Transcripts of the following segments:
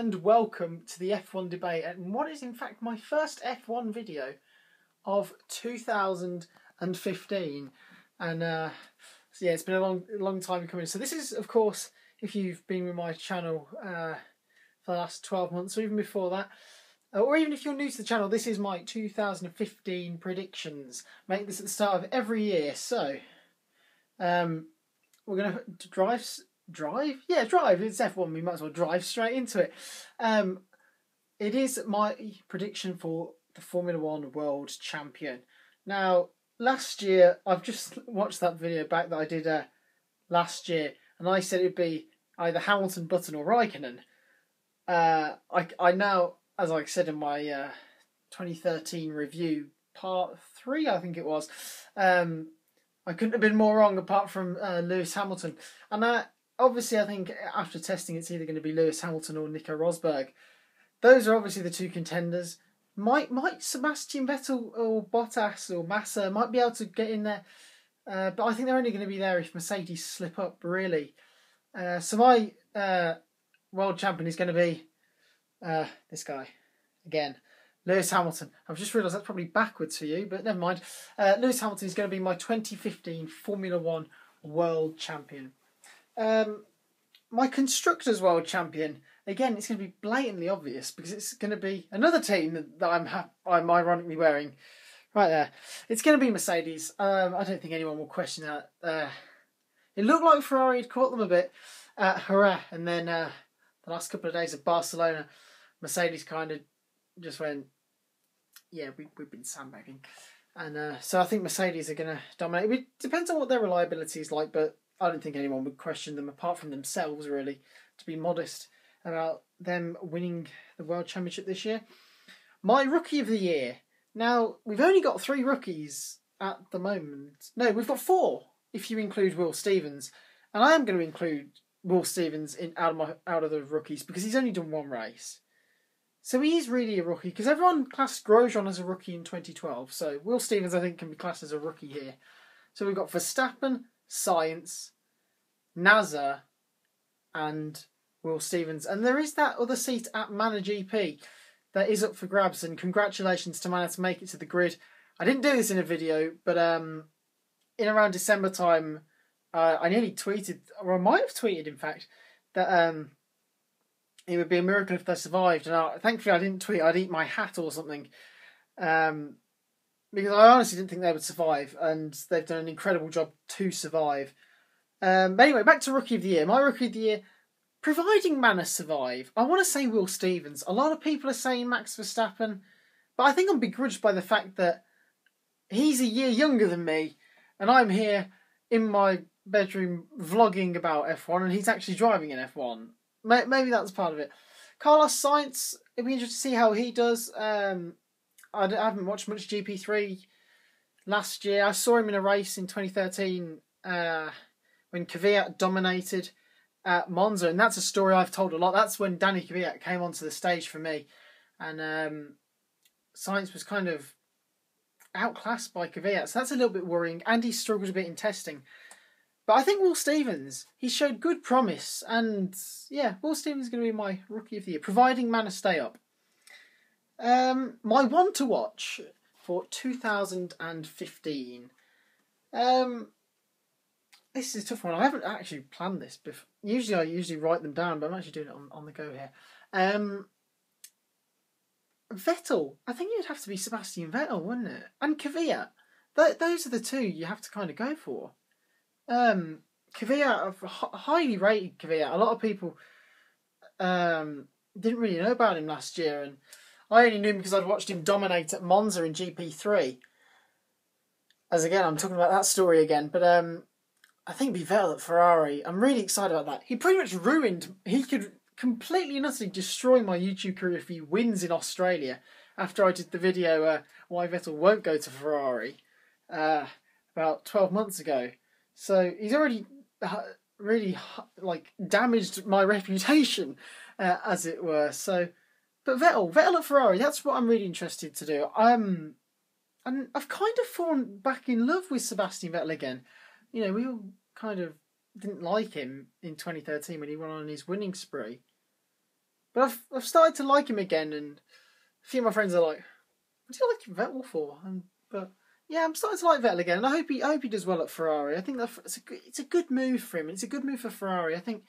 and welcome to the F1 debate, and what is in fact my first F1 video of 2015. And so yeah, it's been a long time coming. So this is, of course, if you've been with my channel for the last 12 months or even before that, or even if you're new to the channel, this is my 2015 predictions. Make this at the start of every year. So we're going to drive. It's F1. We might as well drive straight into it. It is my prediction for the Formula One World Champion. Now, last year, I've just watched that video back that I did last year, and I said it'd be either Hamilton, Button, or Raikkonen. I now, as I said in my 2013 review, part 3, I think it was, I couldn't have been more wrong apart from Lewis Hamilton. And obviously, I think after testing, it's either going to be Lewis Hamilton or Nico Rosberg. Those are obviously the two contenders. Might Sebastian Vettel or Bottas or Massa might be able to get in there, but I think they're only going to be there if Mercedes slip up, really. So my world champion is going to be this guy again, Lewis Hamilton. I've just realised that's probably backwards for you, but never mind. Lewis Hamilton is going to be my 2015 Formula One World Champion. My Constructors World Champion, again, it's going to be blatantly obvious because it's going to be another team that I'm ironically wearing right there. It's going to be Mercedes. I don't think anyone will question that. It looked like Ferrari had caught them a bit at Jerez, and then the last couple of days of Barcelona, Mercedes kind of just went, yeah, we've been sandbagging. And so I think Mercedes are going to dominate. It depends on what their reliability is like, but I don't think anyone would question them apart from themselves, really, to be modest about them winning the World Championship this year. My Rookie of the Year. Now, we've only got 3 rookies at the moment. No, we've got 4 if you include Will Stevens. And I am going to include Will Stevens out of the rookies because he's only done 1 race. So he is really a rookie because everyone classed Grosjean as a rookie in 2012. So Will Stevens, I think, can be classed as a rookie here. So we've got Verstappen, Sainz, Nasser, and Will Stevens. And there is that other seat at ManaGP that is up for grabs, and congratulations to Mana to make it to the grid. I didn't do this in a video, but in around December time, I nearly tweeted, or I might have tweeted in fact, that it would be a miracle if they survived. And thankfully I didn't tweet, I'd eat my hat or something, because I honestly didn't think they would survive, and they've done an incredible job to survive. But anyway, back to Rookie of the Year. My Rookie of the Year, providing Mana survive, I want to say Will Stevens. A lot of people are saying Max Verstappen, but I think I'm begrudged by the fact that he's a year younger than me, and I'm here in my bedroom vlogging about F1, and he's actually driving in F1. Maybe that's part of it. Carlos Sainz, it'd be interesting to see how he does. I haven't watched much GP3 last year. I saw him in a race in 2013 when Kvyat dominated at Monza, and that's a story I've told a lot. That's when Danny Kvyat came onto the stage for me, and Sainz was kind of outclassed by Kvyat, so that's a little bit worrying, and he struggled a bit in testing. But I think Will Stevens, he showed good promise, and yeah, Will Stevens is going to be my Rookie of the Year, providing Mana stay up. My one to watch for 2015. This is a tough one. I haven't actually planned this before. I usually write them down, but I'm actually doing it on the go here. Vettel. I think it would have to be Sebastian Vettel, wouldn't it? And Kvyat. Those are the two you have to kind of go for. Kvyat, highly rated Kvyat. A lot of people didn't really know about him last year, and I only knew him because I'd watched him dominate at Monza in GP3. As again, I'm talking about that story again, but I think it'd be Vettel at Ferrari. I'm really excited about that. He pretty much he could completely and utterly destroy my YouTube career if he wins in Australia after I did the video why Vettel won't go to Ferrari about 12 months ago. So he's already really damaged my reputation, as it were. So, but Vettel at Ferrari, that's what I'm really interested to do. And I've kind of fallen back in love with Sebastian Vettel again. You know, we all kind of didn't like him in 2013 when he went on his winning spree. But I've started to like him again, and a few of my friends are like, "What do you like Vettel for?" But yeah, I'm starting to like Vettel again, and I hope he does well at Ferrari. I think it's a good move for him. It's a good move for Ferrari. I think,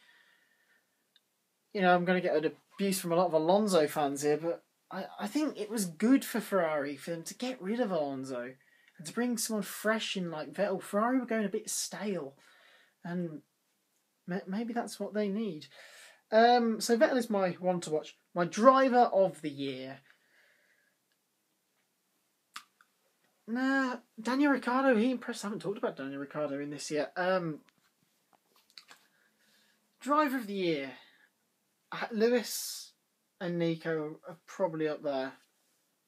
I'm going to get an abuse from a lot of Alonso fans here, but I think it was good for Ferrari for them to get rid of Alonso and to bring someone fresh in like Vettel. Ferrari were going a bit stale, and maybe that's what they need. So Vettel is my one to watch. My driver of the year. Nah, Daniel Ricciardo, he impressed. I haven't talked about Daniel Ricciardo in this yet. Driver of the year. Lewis and Nico are probably up there.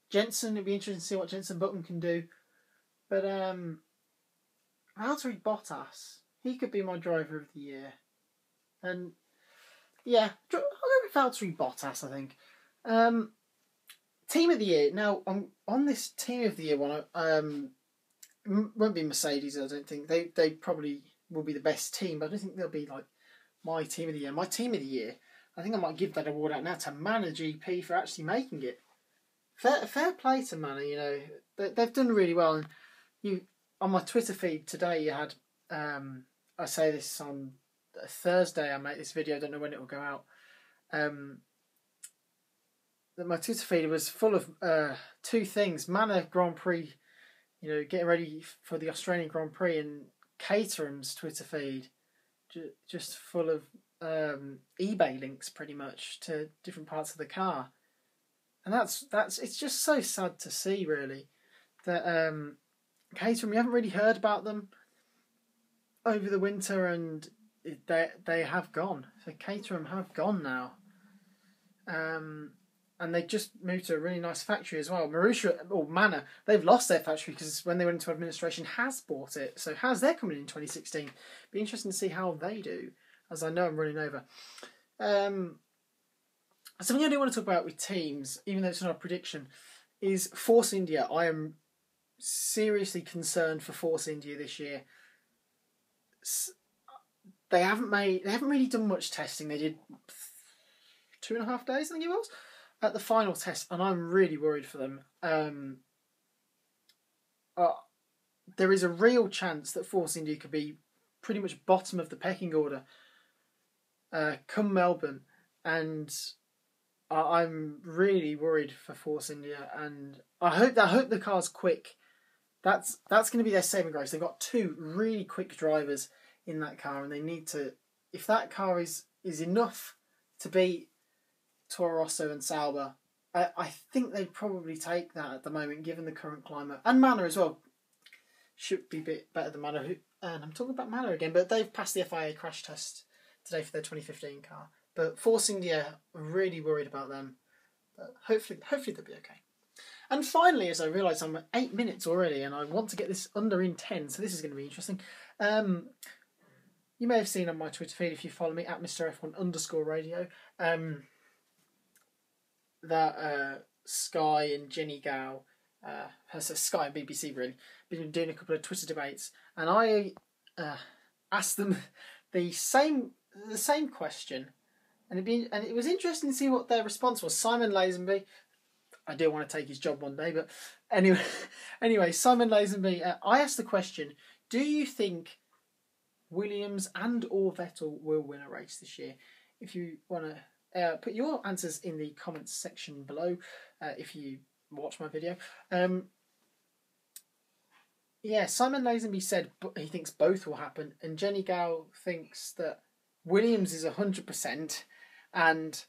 Jensen, it'd be interesting to see what Jensen Button can do. But Valtteri Bottas, he could be my driver of the year. And yeah, I'll go with Valtteri Bottas, I think. Team of the year. Now, on this team of the year one, won't be Mercedes, I don't think. They probably will be the best team, but I don't think they'll be like my team of the year. My team of the year, I think I might give that award out now to Manor GP for actually making it. Fair play to Manor, they've done really well. And on my Twitter feed today, you had, I say this on Thursday, I make this video, I don't know when it will go out. That my Twitter feed was full of two things: Manor Grand Prix, getting ready for the Australian Grand Prix, and Caterham's Twitter feed, just full of eBay links, pretty much to different parts of the car, and that's it's just so sad to see, really, that Caterham, we haven't really heard about them over the winter, and they have gone. So Caterham have gone now. And they just moved to a really nice factory as well. Manor, they've lost their factory because when they went into administration, Has bought it. So they're coming in 2016. Be interesting to see how they do, as I know I'm running over. Something I do want to talk about with teams, even though it's not a prediction, is Force India. I am seriously concerned for Force India this year. They haven't really done much testing. They did 2.5 days, I think it was, at the final test, and I'm really worried for them. There is a real chance that Force India could be pretty much bottom of the pecking order come Melbourne, and I'm really worried for Force India, and I hope the car's quick. That's going to be their saving grace. They've got two really quick drivers in that car, and they need to. If that car is enough to beat Toro Rosso and Sauber, I think they'd probably take that at the moment, given the current climate. And Manor as well should be a bit better than Manor. And I'm talking about Manor again, but they've passed the FIA crash test today for their 2015 car. But Force India, I'm really worried about them. But hopefully they'll be okay. And finally, as I realise I'm at 8 minutes already, and I want to get this under in 10, so this is going to be interesting. You may have seen on my Twitter feed, if you follow me, at MrF1_radio, that Sky and Jenny Gow, Sky and BBC really, been doing a couple of Twitter debates, and I asked them the same question, and it was interesting to see what their response was. Simon Lazenby, I do want to take his job one day, but anyway, Simon Lazenby, I asked the question: do you think Williams and or Vettel will win a race this year? If you want to put your answers in the comments section below, if you watch my video. Simon Lazenby said he thinks both will happen, and Jenny Gow thinks that Williams is 100% and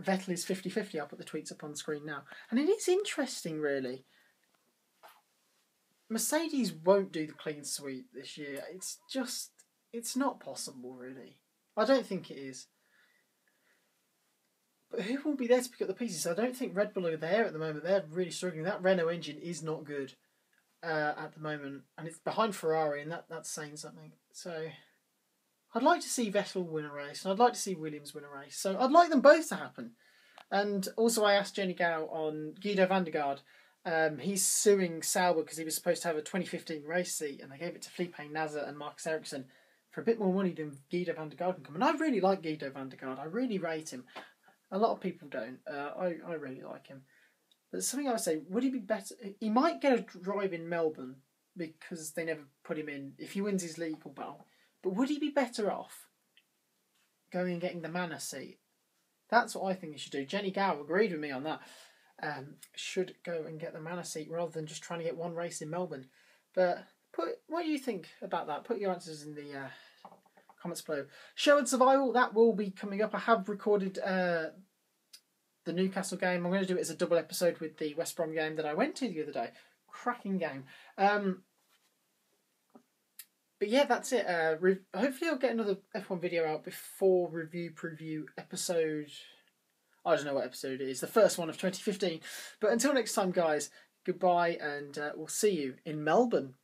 Vettel is 50-50. I'll put the tweets up on screen now. And it is interesting, really. Mercedes won't do the clean sweep this year. It's not possible, really. I don't think it is. But who will be there to pick up the pieces? I don't think Red Bull are there at the moment. They're really struggling. That Renault engine is not good at the moment. And it's behind Ferrari, and that's saying something. So I'd like to see Vettel win a race, and I'd like to see Williams win a race. So I'd like them both to happen. And also I asked Jenny Gow on Guido van der Garde. He's suing Sauber because he was supposed to have a 2015 race seat, and they gave it to Felipe Nasr and Marcus Ericsson for a bit more money than Guido van der Garde can come. And I really like Guido van der Garde. I really rate him. A lot of people don't. I really like him. But something I would say, would he be better? He might get a drive in Melbourne because they never put him in if he wins his legal battle. But would he be better off going and getting the Manor seat? That's what I think he should do. Jenny Gow agreed with me on that. Should go and get the Manor seat rather than just trying to get one race in Melbourne. But what do you think about that? Put your answers in the comments below. Show and Survival, that will be coming up. I have recorded the Newcastle game. I'm going to do it as a double episode with the West Brom game that I went to the other day. Cracking game. But yeah, that's it. Hopefully I'll get another F1 video out before review preview episode. I don't know what episode it is. The first one of 2015. But until next time, guys, goodbye, and we'll see you in Melbourne.